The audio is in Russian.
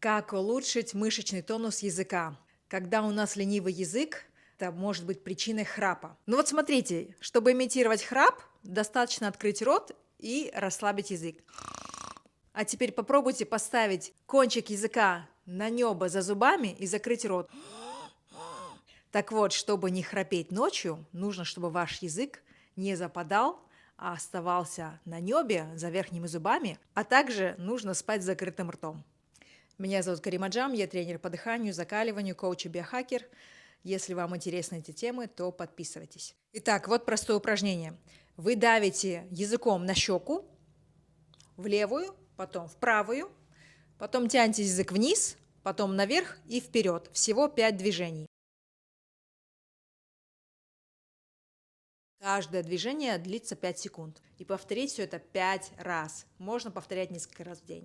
Как улучшить мышечный тонус языка? Когда у нас ленивый язык, это может быть причиной храпа. Ну вот смотрите, чтобы имитировать храп, достаточно открыть рот и расслабить язык. А теперь попробуйте поставить кончик языка на небо за зубами и закрыть рот. Так вот, чтобы не храпеть ночью, нужно, чтобы ваш язык не западал, а оставался на небе за верхними зубами, а также нужно спать с закрытым ртом. Меня зовут Карима Джам, я тренер по дыханию, закаливанию, коуч и биохакер. Если вам интересны эти темы, то подписывайтесь. Итак, вот простое упражнение. Вы давите языком на щеку, в левую, потом в правую, потом тянете язык вниз, потом наверх и вперед. Всего 5 движений. Каждое движение длится 5 секунд. И повторить все это 5 раз. Можно повторять несколько раз в день.